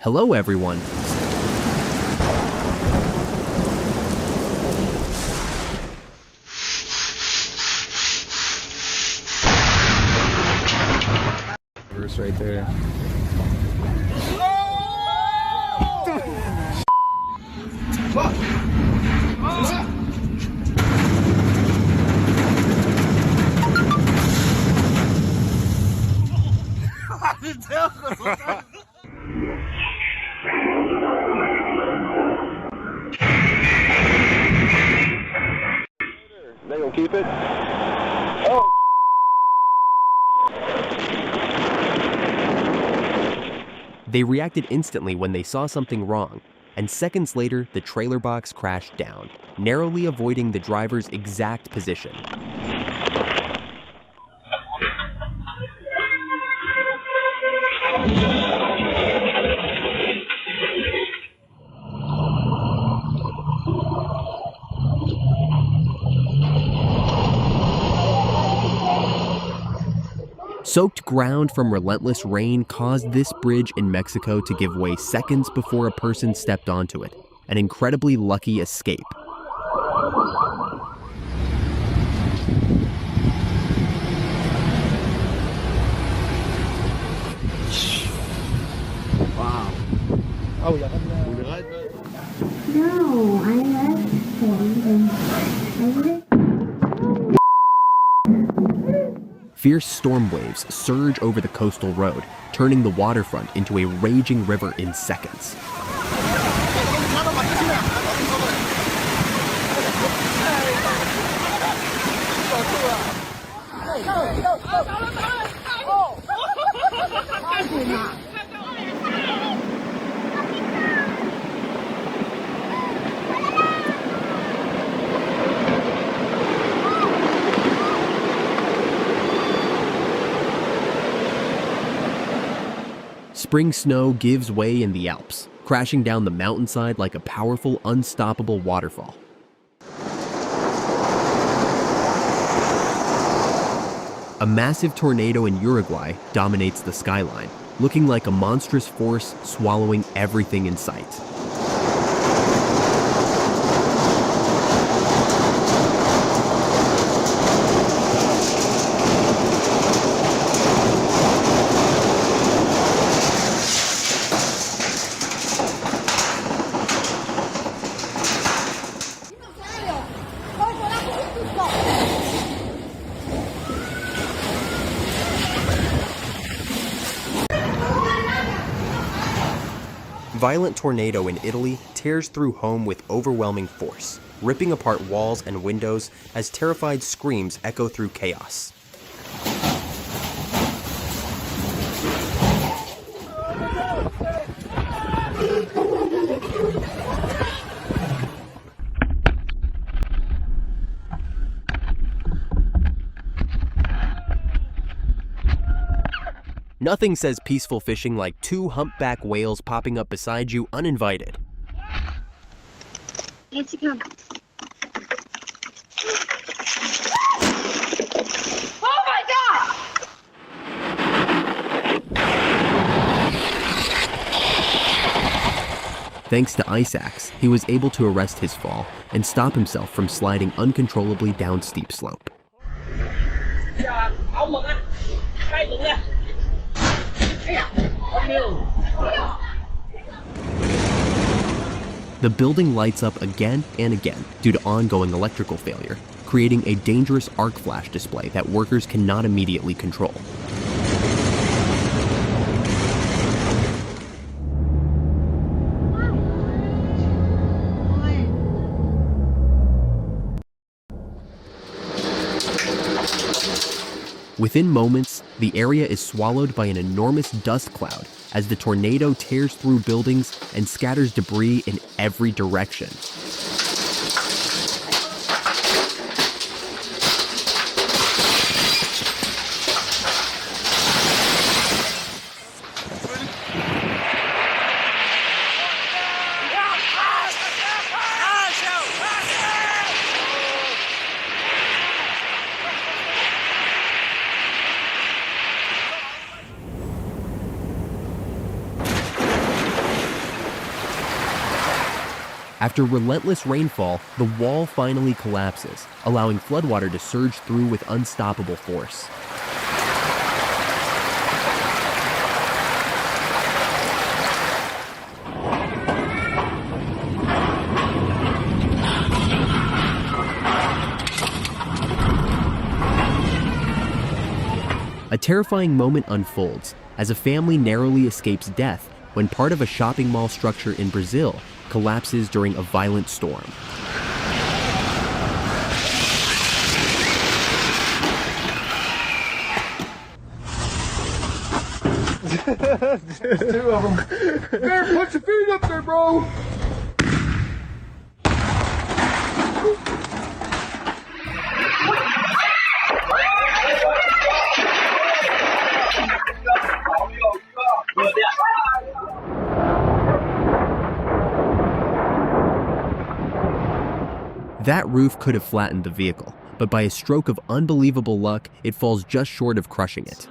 Hello everyone! Verse right there. They gonna keep it? Oh! They reacted instantly when they saw something wrong, and seconds later, the trailer box crashed down, narrowly avoiding the driver's exact position. Soaked ground from relentless rain caused this bridge in Mexico to give way seconds before a person stepped onto it, an incredibly lucky escape. Wow. Oh, yeah. No, I left him. Fierce storm waves surge over the coastal road, turning the waterfront into a raging river in seconds. Spring snow gives way in the Alps, crashing down the mountainside like a powerful, unstoppable waterfall. A massive tornado in Uruguay dominates the skyline, looking like a monstrous force swallowing everything in sight. Violent tornado in Italy tears through home with overwhelming force, ripping apart walls and windows as terrified screams echo through chaos. Nothing says peaceful fishing like two humpback whales popping up beside you uninvited. Here she comes. Oh my God! Thanks to Ice Axe, he was able to arrest his fall and stop himself from sliding uncontrollably down steep slope. The building lights up again and again due to ongoing electrical failure, creating a dangerous arc flash display that workers cannot immediately control. Within moments, the area is swallowed by an enormous dust cloud as the tornado tears through buildings and scatters debris in every direction. After relentless rainfall, the wall finally collapses, allowing floodwater to surge through with unstoppable force. A terrifying moment unfolds as a family narrowly escapes death when part of a shopping mall structure in Brazil collapses during a violent storm. Two of them. There, put your feet up there, bro. That roof could have flattened the vehicle, but by a stroke of unbelievable luck, it falls just short of crushing it.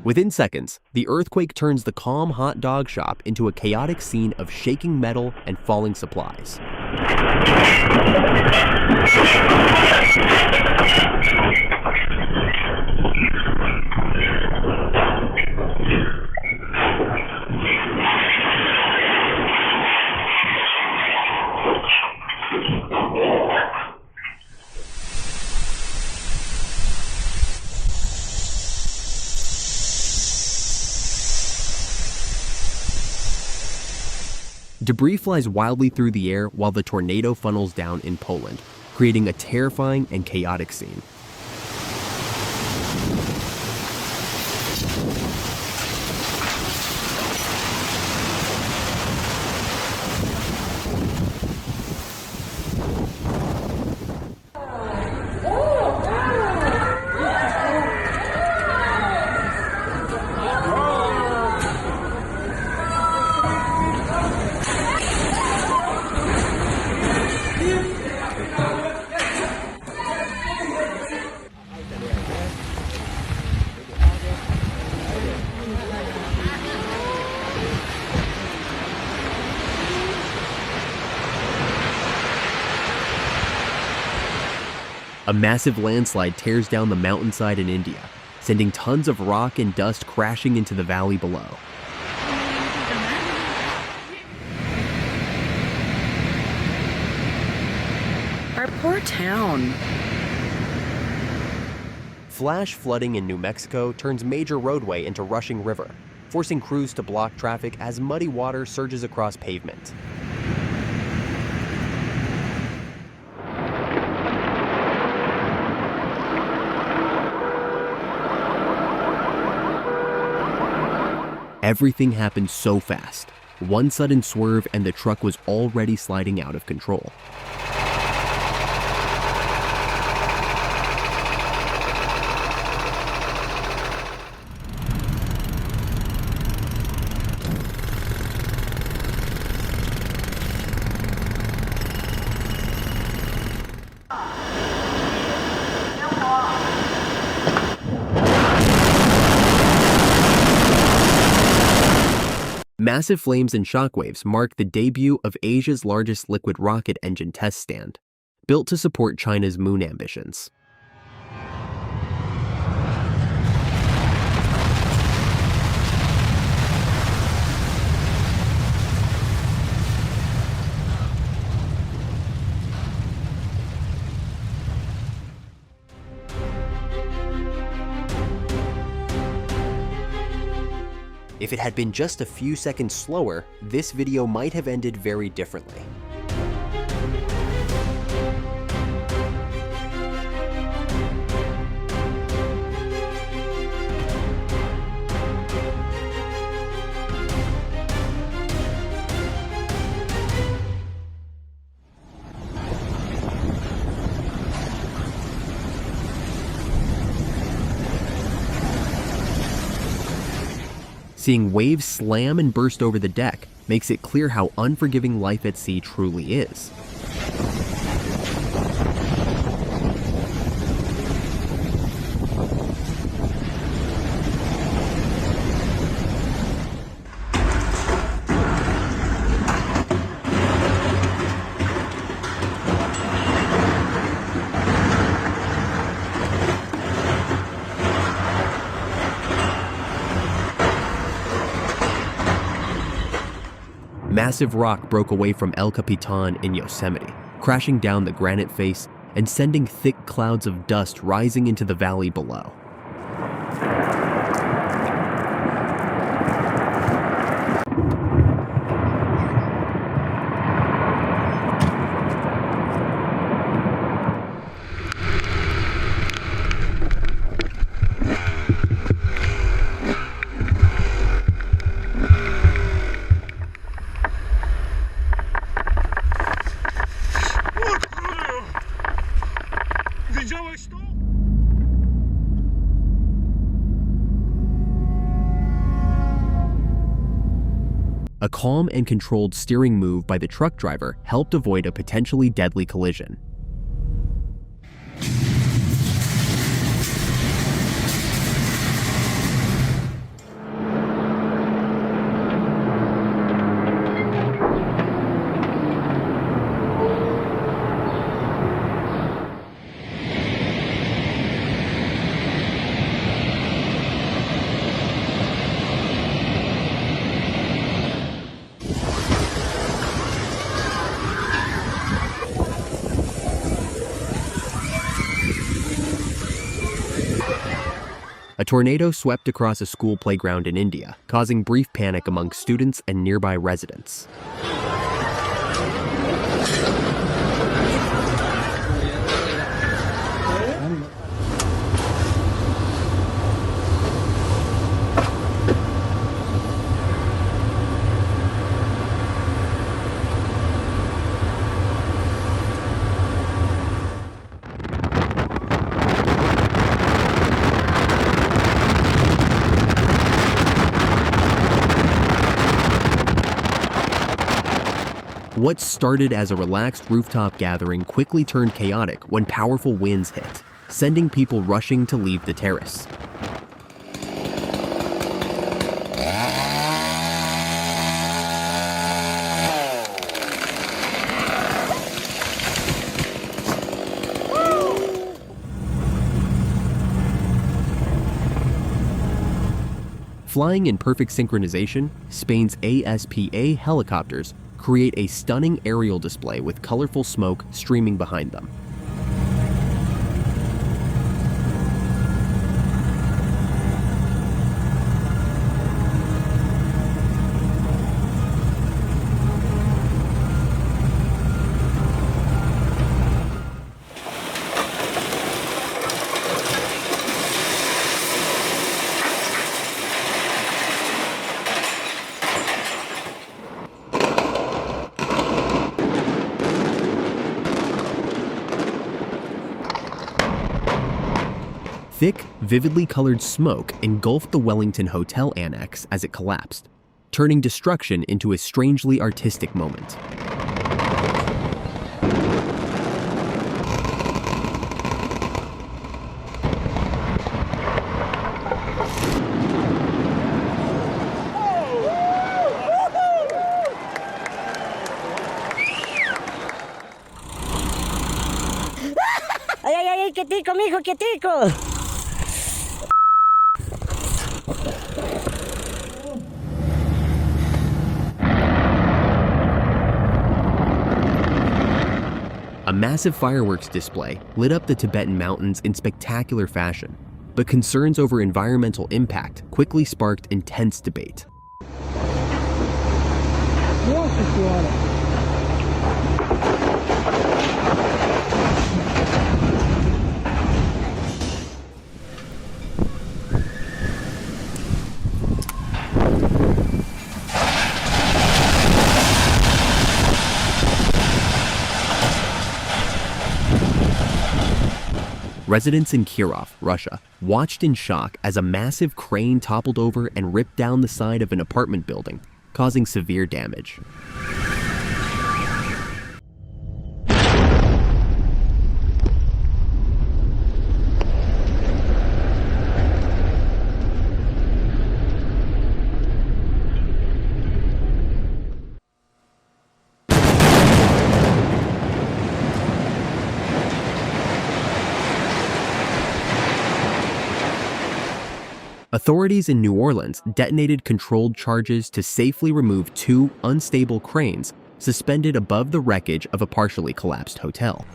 Within seconds, the earthquake turns the calm hot dog shop into a chaotic scene of shaking metal and falling supplies. Debris flies wildly through the air while the tornado funnels down in Poland, creating a terrifying and chaotic scene. A massive landslide tears down the mountainside in India, sending tons of rock and dust crashing into the valley below. Our poor town. Flash flooding in New Mexico turns major roadway into rushing river, forcing crews to block traffic as muddy water surges across pavement. Everything happened so fast. One sudden swerve and the truck was already sliding out of control. Massive flames and shockwaves mark the debut of Asia's largest liquid rocket engine test stand, built to support China's moon ambitions. If it had been just a few seconds slower, this video might have ended very differently. Seeing waves slam and burst over the deck makes it clear how unforgiving life at sea truly is. Massive rock broke away from El Capitan in Yosemite, crashing down the granite face and sending thick clouds of dust rising into the valley below. A calm and controlled steering move by the truck driver helped avoid a potentially deadly collision. A tornado swept across a school playground in India, causing brief panic among students and nearby residents. What started as a relaxed rooftop gathering quickly turned chaotic when powerful winds hit, sending people rushing to leave the terrace. Flying in perfect synchronization, Spain's ASPA helicopters create a stunning aerial display with colorful smoke streaming behind them. Thick, vividly colored smoke engulfed the Wellington Hotel annex as it collapsed, turning destruction into a strangely artistic moment. ¡Ay, ay, ay! ¡Quietico, mijo, quietico! A massive fireworks display lit up the Tibetan mountains in spectacular fashion, but concerns over environmental impact quickly sparked intense debate. Residents in Kirov, Russia, watched in shock as a massive crane toppled over and ripped down the side of an apartment building, causing severe damage. Authorities in New Orleans detonated controlled charges to safely remove 2 unstable cranes suspended above the wreckage of a partially collapsed hotel.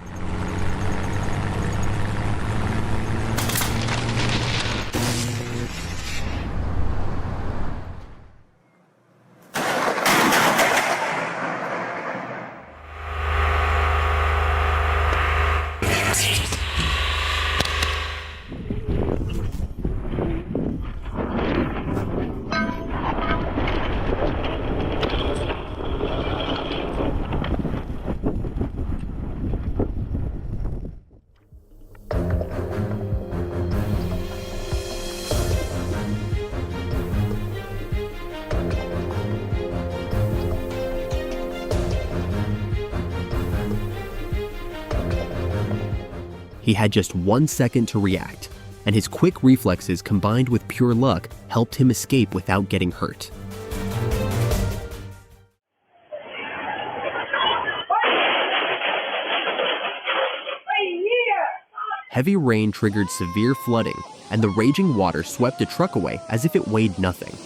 He had just 1 second to react, and his quick reflexes combined with pure luck helped him escape without getting hurt. Heavy rain triggered severe flooding, and the raging water swept a truck away as if it weighed nothing.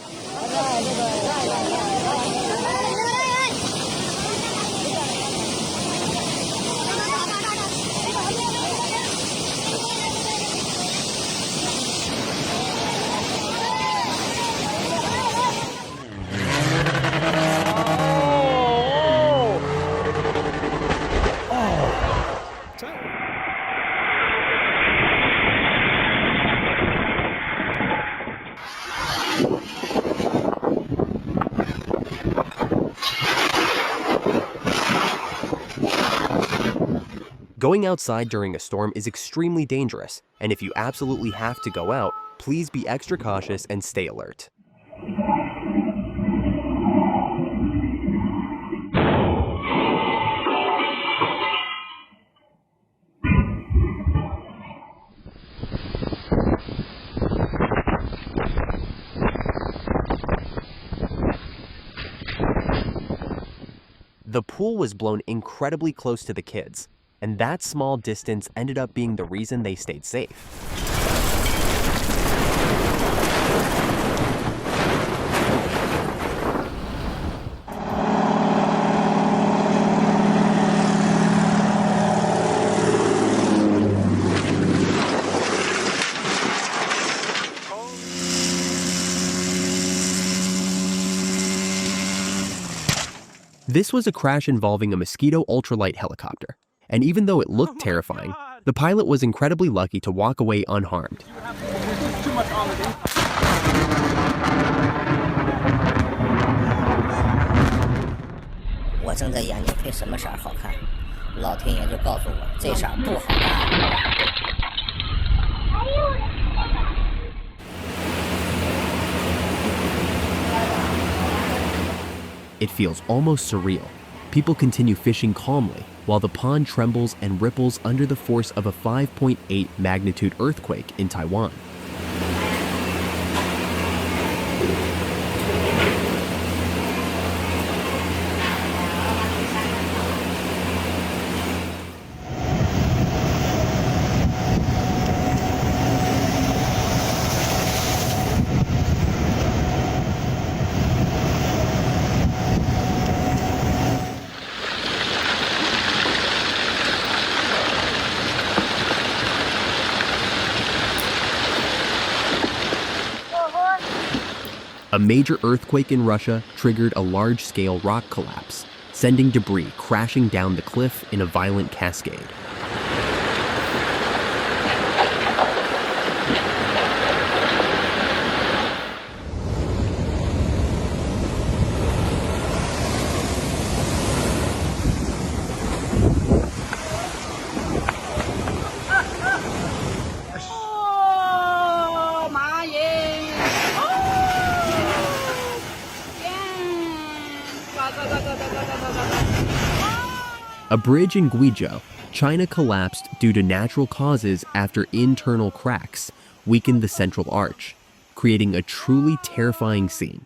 Going outside during a storm is extremely dangerous, and if you absolutely have to go out, please be extra cautious and stay alert. The pool was blown incredibly close to the kids, and that small distance ended up being the reason they stayed safe. This was a crash involving a Mosquito ultralight helicopter. And even though it looked terrifying, the pilot was incredibly lucky to walk away unharmed. It feels almost surreal. People continue fishing calmly, while the pond trembles and ripples under the force of a 5.8 magnitude earthquake in Taiwan. A major earthquake in Russia triggered a large-scale rock collapse, sending debris crashing down the cliff in a violent cascade. A bridge in Guizhou, China collapsed due to natural causes after internal cracks weakened the central arch, creating a truly terrifying scene.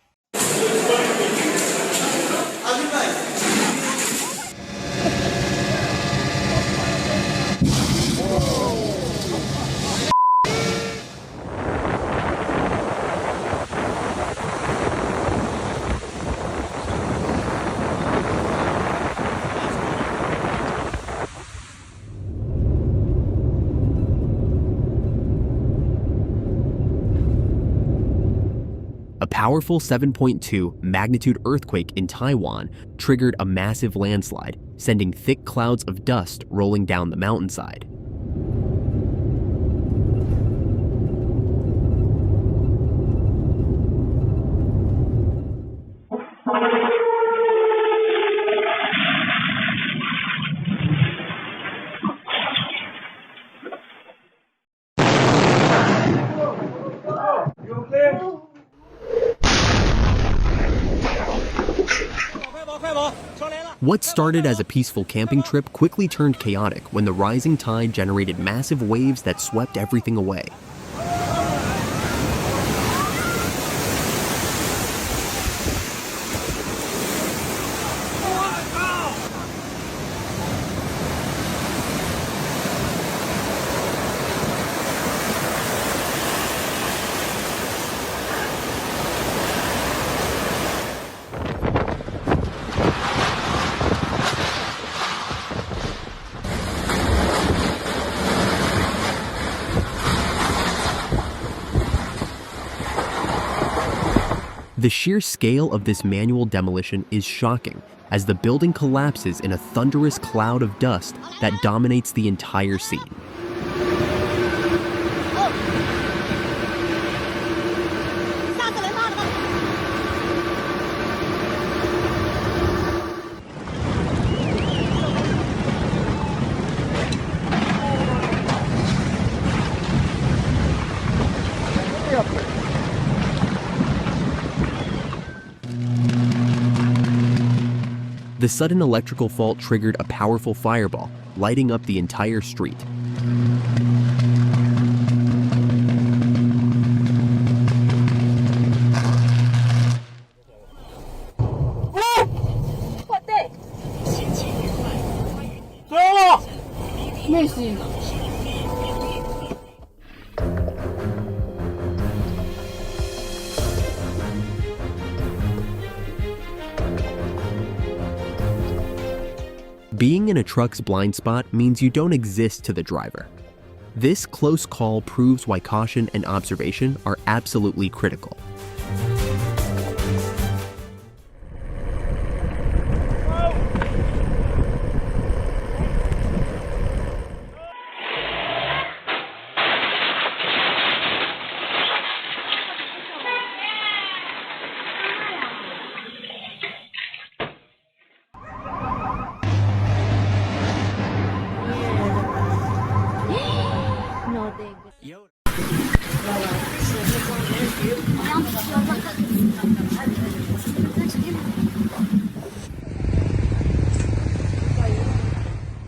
A powerful 7.2 magnitude earthquake in Taiwan triggered a massive landslide, sending thick clouds of dust rolling down the mountainside. What started as a peaceful camping trip quickly turned chaotic when the rising tide generated massive waves that swept everything away. The sheer scale of this manual demolition is shocking, as the building collapses in a thunderous cloud of dust that dominates the entire scene. The sudden electrical fault triggered a powerful fireball, lighting up the entire street. Being in a truck's blind spot means you don't exist to the driver. This close call proves why caution and observation are absolutely critical.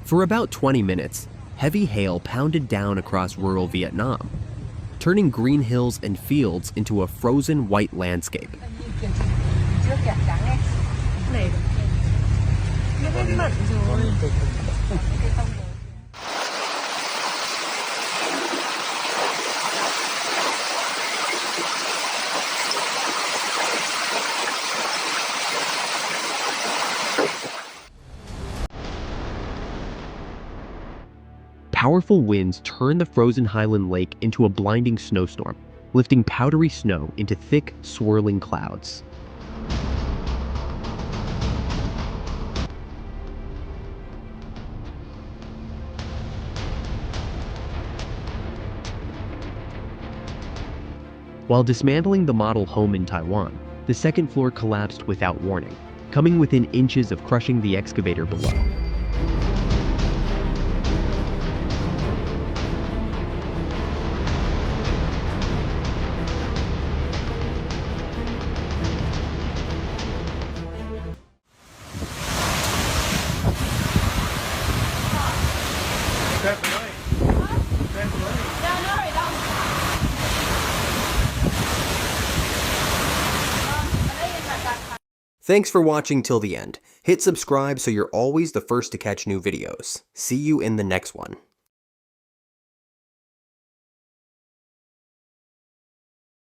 For about 20 minutes, heavy hail pounded down across rural Vietnam, turning green hills and fields into a frozen white landscape. Powerful winds turned the frozen highland lake into a blinding snowstorm, lifting powdery snow into thick, swirling clouds. While dismantling the model home in Taiwan, the second floor collapsed without warning, coming within inches of crushing the excavator below. Thanks for watching till the end. Hit subscribe so you're always the first to catch new videos. See you in the next one.